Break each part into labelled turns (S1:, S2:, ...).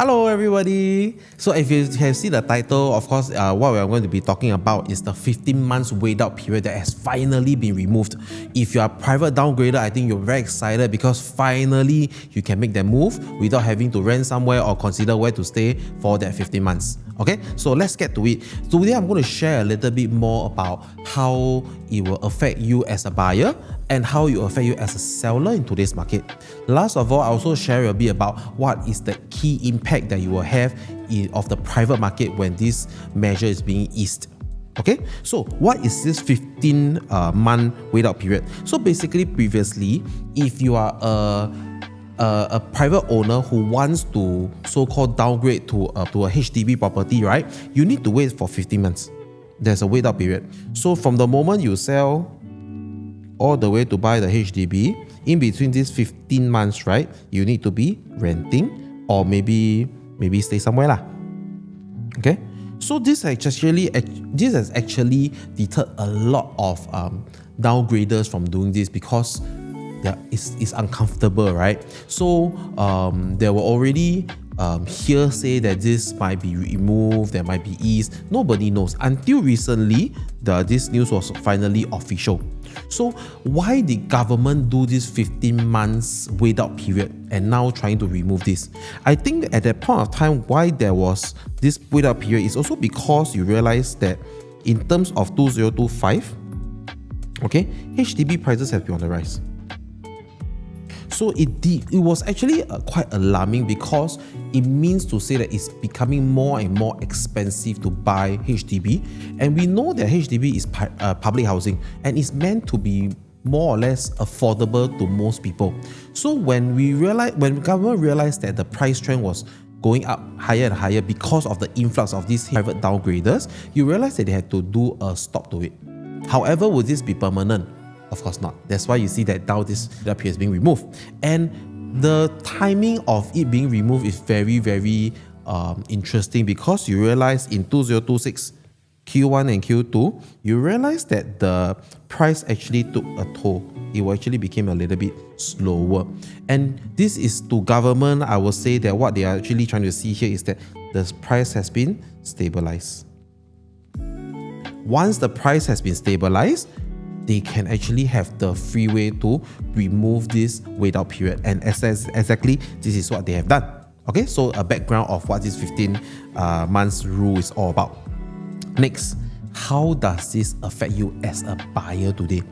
S1: Hello everybody! So if you can see the title, of course, what we are going to be talking about is the 15 months wait out period that has finally been removed. If you are a private downgrader, I think you're very excited because finally you can make that move without having to rent somewhere or consider where to stay for that 15 months. Okay, so let's get to it. Today I'm going to share a little bit more about how it will affect you as a buyer and how it will affect you as a seller in today's market. Last of all, I also share a bit about what is the key impact that you will have of the private market when this measure is being eased. Okay, so what is this 15-month wait out period? So basically, previously, if you are a private owner who wants to so-called downgrade to a HDB property, right? You need to wait for 15 months. There's a wait out period. So from the moment you sell all the way to buy the HDB, in between these 15 months, right, you need to be renting or maybe stay somewhere lah. Okay, so this has actually deterred a lot of downgraders from doing this because it's uncomfortable, right? So there were already hearsay that this might be removed, there might be eased. Nobody knows until recently. This news was finally official. So why did government do this 15 months wait out period and now trying to remove this? I think at that point of time, why there was this wait out period is also because you realize that in terms of 2025, okay, HDB prices have been on the rise. So it was actually quite alarming because it means to say that it's becoming more and more expensive to buy HDB, and we know that HDB is public housing and it's meant to be more or less affordable to most people. So when government realized that the price trend was going up higher and higher because of the influx of these private downgraders, you realize that they had to do a stop to it. However, will this be permanent? Of course not. That's why you see that now this period is being removed. And the timing of it being removed is very, very interesting because you realize in 2026, Q1 and Q2, you realize that the price actually took a toll. It actually became a little bit slower. And this is to government, I will say that what they are actually trying to see here is that the price has been stabilized. Once the price has been stabilized, they can actually have the freeway to remove this wait out period, and exactly this is what they have done. Okay, so a background of what this 15 months rule is all about. Next, how does this affect you as a buyer today?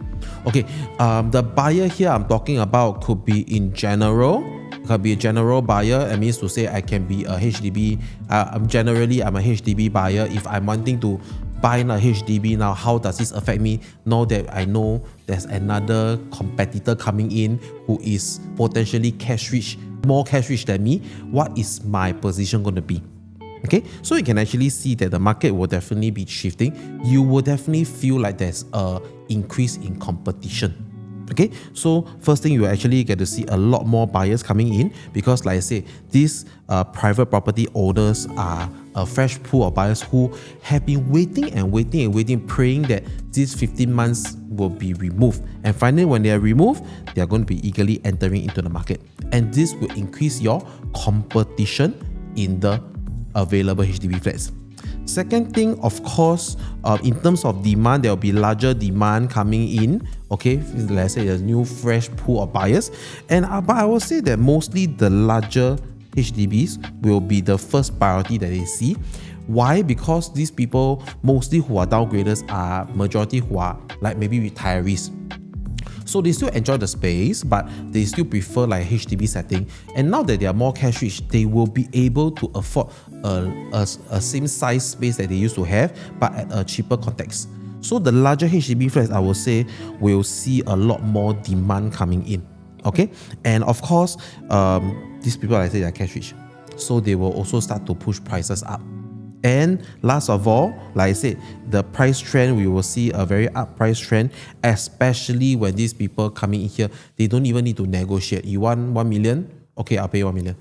S1: Okay, the buyer here I'm talking about could be in general. It could be a general buyer. It means to say I can be a HDB. I'm a HDB buyer. If I'm wanting to buy a HDB now, how does this affect me now that I know there's another competitor coming in who is potentially more cash rich than me? What is my position going to be? Okay, so you can actually see that the market will definitely be shifting. You will definitely feel like there's an increase in competition. Okay, so first thing, you actually get to see a lot more buyers coming in because, like I say, these private property owners are a fresh pool of buyers who have been waiting, praying that these 15 months will be removed. And finally, when they are removed, they are going to be eagerly entering into the market. And this will increase your competition in the available HDB flats. Second thing, of course, in terms of demand, there will be larger demand coming in. Okay, let's say a new fresh pool of buyers, but I will say that mostly the larger HDBs will be the first priority that they see. Why? Because these people, mostly who are downgraders, are majority who are like maybe retirees. So they still enjoy the space, but they still prefer like HDB setting. And now that they are more cash rich, they will be able to afford a same size space that they used to have, but at a cheaper context. So the larger HDB flats, I will say, will see a lot more demand coming in. Okay, and of course, these people, like I say, they are cash rich, so they will also start to push prices up. And last of all, like I said, the price trend, we will see a very up price trend, especially when these people coming in here, they don't even need to negotiate. You want 1 million? Okay, I'll pay 1 million.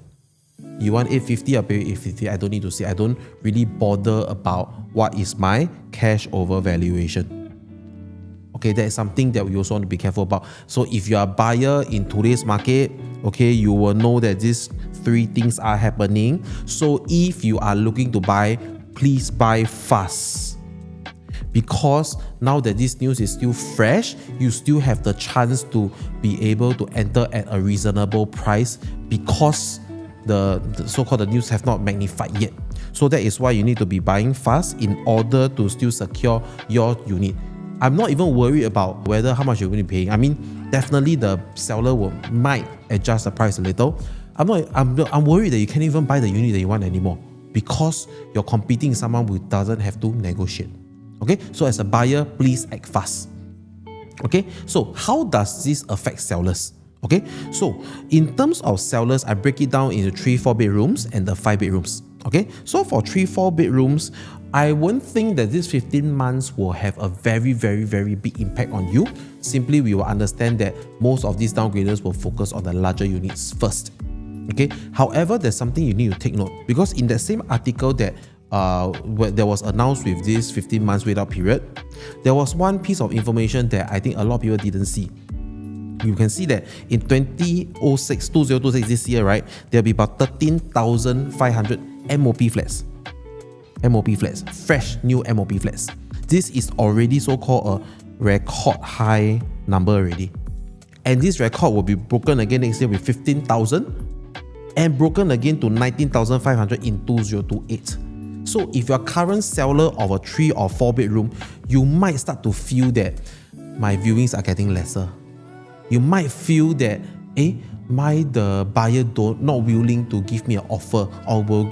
S1: You want 850? I'll pay 850. I don't need to say. I don't really bother about what is my cash over valuation. Okay, that is something that we also want to be careful about. So if you are a buyer in today's market, okay, you will know that these three things are happening. So if you are looking to buy, please buy fast. Because now that this news is still fresh, you still have the chance to be able to enter at a reasonable price because the so-called the news have not magnified yet. So that is why you need to be buying fast in order to still secure your unit. I'm not even worried about whether how much you're going to be paying. I mean, definitely the seller might adjust the price a little. I'm worried that you can't even buy the unit that you want anymore because you're competing with someone who doesn't have to negotiate. Okay, so as a buyer, please act fast. Okay, so how does this affect sellers? Okay, so in terms of sellers, I break it down into 3-4 bedrooms and the 5 bedrooms. Okay, so for 3-4 bedrooms, I won't think that this 15 months will have a very big impact on you. Simply, we will understand that most of these downgraders will focus on the larger units first. Okay, however, there's something you need to take note, because in that same article that there was announced with this 15 months wait-out period, there was one piece of information that I think a lot of people didn't see. You can see that in 2026 this year, right, there'll be about 13,500 MOP flats. MOP flats, fresh new MOP flats. This is already so-called a record high number already. And this record will be broken again next year with 15,000 and broken again to 19,500 in 2028. So if you're a current seller of a 3 or 4 bedroom, you might start to feel that my viewings are getting lesser. You might feel that, the buyer not willing to give me an offer or will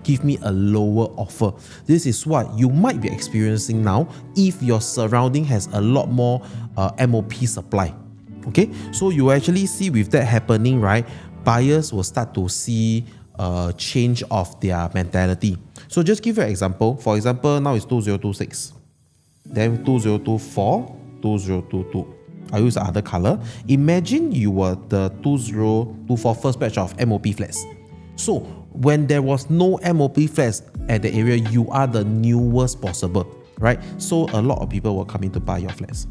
S1: give me a lower offer. This is what you might be experiencing now if your surrounding has a lot more MOP supply. Okay, so you actually see with that happening, right, buyers will start to see a change of their mentality. So just give you an example. For example, now it's 2026, then 2024, 2022. I use the other color. Imagine you were the 2024 first batch of MOP flats. So when there was no MOP flats at the area, you are the newest possible, right? So a lot of people will come in to buy your flats.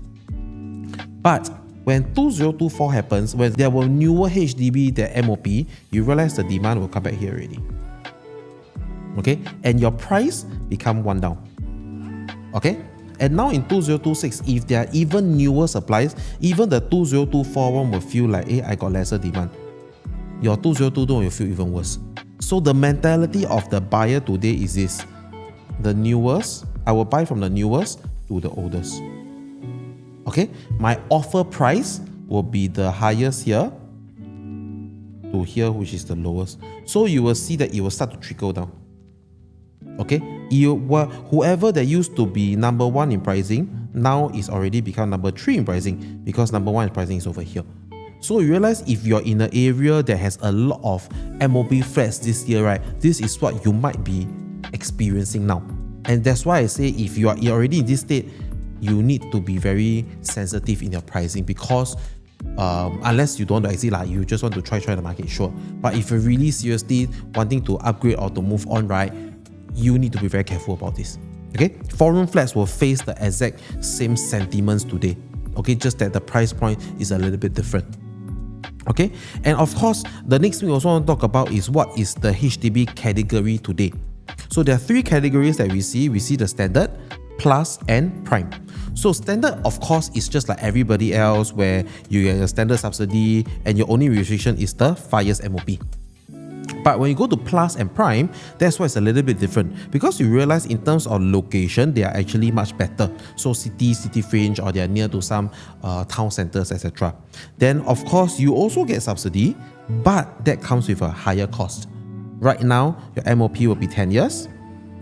S1: But when 2024 happens, when there were newer HDB, the MOP, you realize the demand will come back here already. Okay, and your price become one down. Okay, and now in 2026, if there are even newer supplies, even the 2024 one will feel like, I got lesser demand. Your 2022 will feel even worse. So the mentality of the buyer today is this: the newest, I will buy from the newest to the oldest. Okay, my offer price will be the highest here to here, which is the lowest. So you will see that it will start to trickle down. Okay, whoever that used to be number 1 in pricing now is already become number 3 in pricing, because number 1 in pricing is over here. So you realize if you're in an area that has a lot of MOP flats this year, right, this is what you might be experiencing now. And that's why I say if you are already in this state, you need to be very sensitive in your pricing, because unless you don't want to exit, like you just want to try the market, sure. But if you're really seriously wanting to upgrade or to move on, right, you need to be very careful about this. Okay, 4-room flats will face the exact same sentiments today. Okay, just that the price point is a little bit different. Okay, and of course, the next thing we also want to talk about is what is the HDB category today. So there are 3 categories that we see. We see the standard, plus, and prime. So standard, of course, is just like everybody else, where you get a standard subsidy and your only restriction is the 5 years MOP. But when you go to plus and prime, that's why it's a little bit different, because you realize in terms of location, they are actually much better. So city fringe, or they are near to some town centers, etc. Then of course, you also get subsidy, but that comes with a higher cost. Right now, your MOP will be 10 years.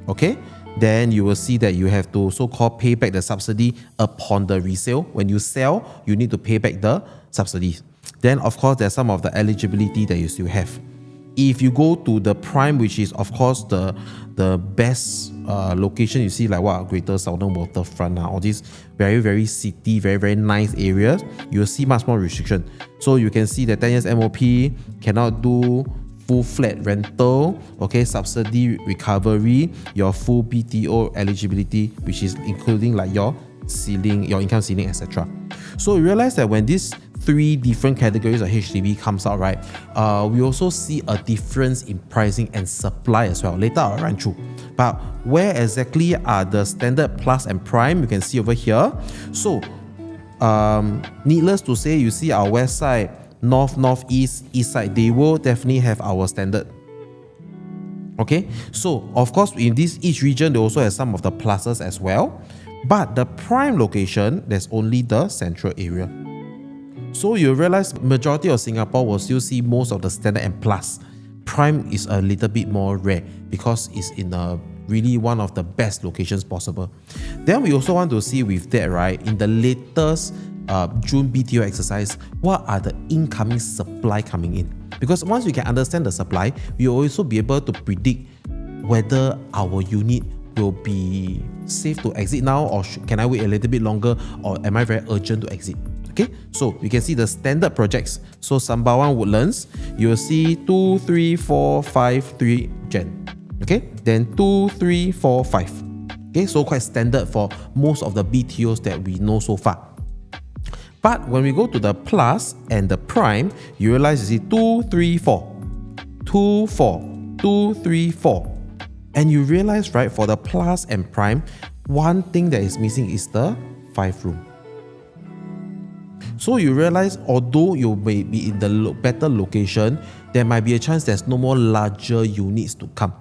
S1: Okay, then you will see that you have to so-called pay back the subsidy upon the resale. When you sell, you need to pay back the subsidies. Then of course, there's some of the eligibility that you still have. If you go to the prime, which is of course the best location, you see like what Greater Southern Waterfront, all these very city, very nice areas, you'll see much more restriction. So you can see that 10 years MOP, cannot do full flat rental, okay, subsidy recovery, your full BTO eligibility, which is including like your ceiling, your income ceiling, etc. So we realize that when these 3 different categories of HDB comes out, right, we also see a difference in pricing and supply as well. Later I'll run through. But where exactly are the standard, plus and prime? You can see over here. So needless to say, you see our west side, north, northeast, east side, they will definitely have our standard. Okay, so of course in this each region they also have some of the pluses as well, but the prime location, there's only the central area. So you realize majority of Singapore will still see most of the standard and plus. Prime is a little bit more rare because it's in a really one of the best locations possible. Then we also want to see with that, right, in the latest June BTO exercise, what are the incoming supply coming in? Because once we can understand the supply, we will also be able to predict whether our unit will be safe to exit now, or can I wait a little bit longer, or am I very urgent to exit? Okay, so you can see the standard projects. So Sembawang Woodlands, you will see 2, 3, 4, 5, 3 gen. Okay, then 2, 3, 4, 5. Okay, so quite standard for most of the BTOs that we know so far. But when we go to the plus and the prime, you realize you see 2, 3, 4, 2, 4, 2, 3, 4. And you realize, right, for the plus and prime, one thing that is missing is the 5 room. So you realize, although you may be in the better location, there might be a chance there's no more larger units to come.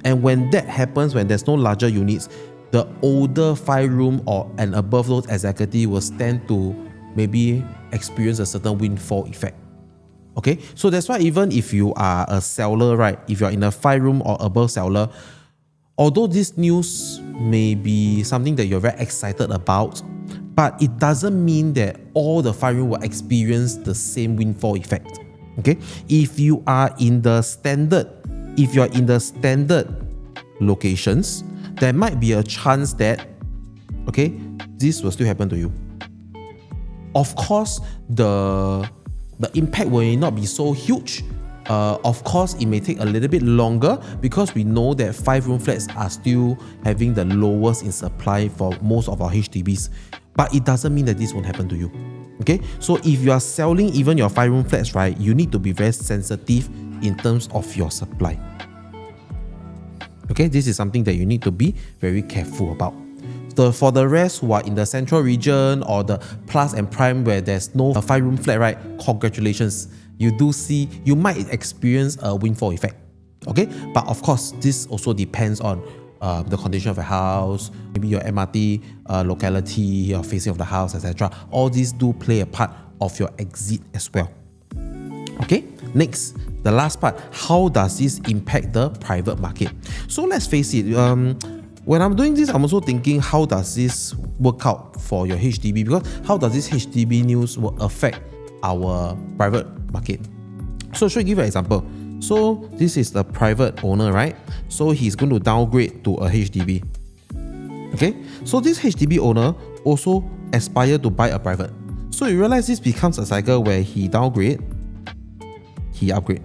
S1: And when that happens, when there's no larger units, the older 5 room or and above those executive will stand to maybe experience a certain windfall effect. Okay, so that's why even if you are a seller, right, if you're in a 5 room or above seller, although this news may be something that you're very excited about, but it doesn't mean that all the 5 room will experience the same windfall effect. Okay, if you are in the standard, if you're in the standard locations, there might be a chance that, okay, this will still happen to you. Of course, the impact will not be so huge. Of course, it may take a little bit longer because we know that 5 room flats are still having the lowest in supply for most of our HDBs. But it doesn't mean that this won't happen to you. Okay, so if you are selling even your 5 room flats, right, you need to be very sensitive in terms of your supply. Okay, this is something that you need to be very careful about. For the rest who are in the central region or the plus and prime where there's no 5 room flat, right, congratulations. You might experience a windfall effect. Okay, but of course, this also depends on the condition of your house, maybe your MRT locality, your facing of the house, etc. All these do play a part of your exit as well. Okay, next, the last part, how does this impact the private market? So let's face it, when I'm doing this, I'm also thinking, how does this work out for your HDB? Because how does this HDB news will affect our private market? So should I give you an example? So this is the private owner, right? So he's going to downgrade to a HDB. Okay, so this HDB owner also aspire to buy a private. So you realize this becomes a cycle where he downgrade, he upgrade.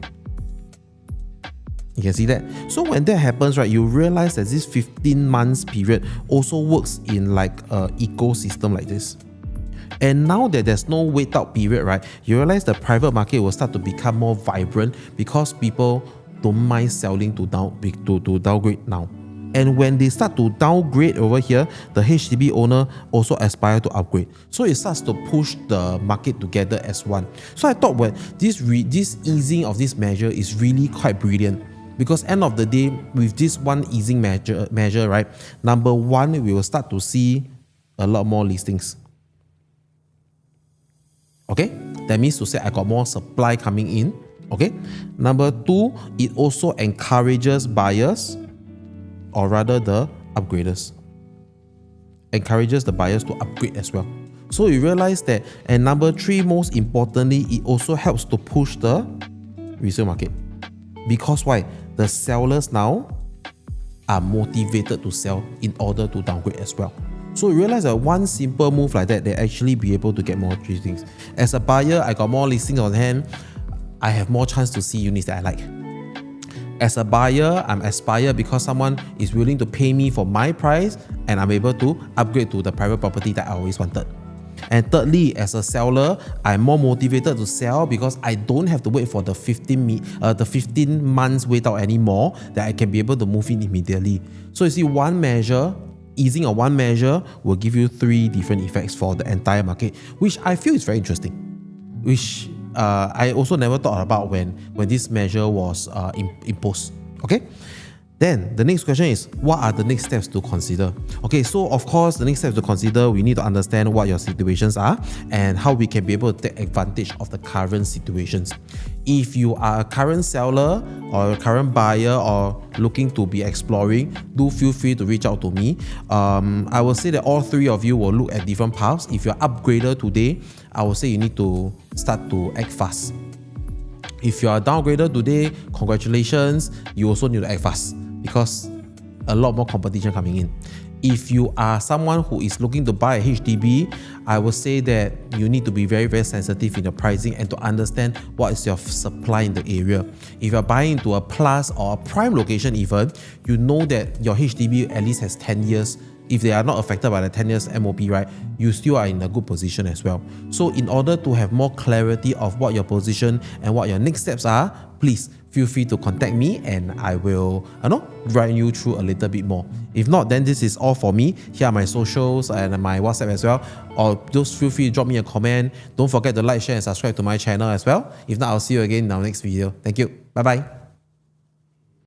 S1: You can see that. So when that happens, right, you realize that this 15 months period also works in like an ecosystem like this. And now that there's no wait out period, right, you realize the private market will start to become more vibrant because people don't mind selling to downgrade now. And when they start to downgrade over here, the HDB owner also aspire to upgrade. So it starts to push the market together as one. So I thought this easing of this measure is really quite brilliant. Because end of the day, with this one easing measure, right, number one, we will start to see a lot more listings. Okay, that means to say I got more supply coming in. Okay, number two, it also encourages buyers, or rather the upgraders, encourages the buyers to upgrade as well. So you realize that, and number three, most importantly, it also helps to push the resale market. Because why? The sellers now are motivated to sell in order to downgrade as well. So you realize that one simple move like that, they actually be able to get more listings. As a buyer, I got more listings on hand. I have more chance to see units that I like. As a buyer, I'm aspired because someone is willing to pay me for my price and I'm able to upgrade to the private property that I always wanted. And thirdly, as a seller, I'm more motivated to sell because I don't have to wait for the 15 months wait out anymore, that I can be able to move in immediately. So you see, one measure, easing of one measure will give you 3 different effects for the entire market, which I feel is very interesting, which I also never thought about when this measure was imposed. Okay. Then the next question is, what are the next steps to consider? Okay, so of course, the next steps to consider, we need to understand what your situations are and how we can be able to take advantage of the current situations. If you are a current seller or a current buyer or looking to be exploring, do feel free to reach out to me. I will say that all 3 of you will look at different paths. If you're upgrader today, I will say you need to start to act fast. If you are a downgrader today, congratulations, you also need to act fast because a lot more competition coming in. If you are someone who is looking to buy a HDB, I would say that you need to be very, very sensitive in the pricing and to understand what is your supply in the area. If you're buying into a plus or a prime location even, you know that your HDB at least has 10 years. If they are not affected by the 10 years MOP, right, you still are in a good position as well. So in order to have more clarity of what your position and what your next steps are, please feel free to contact me and I will run you through a little bit more. If not, then this is all for me. Here are my socials and my WhatsApp as well. Or just feel free to drop me a comment. Don't forget to like, share and subscribe to my channel as well. If not, I'll see you again in our next video. Thank you. Bye-bye.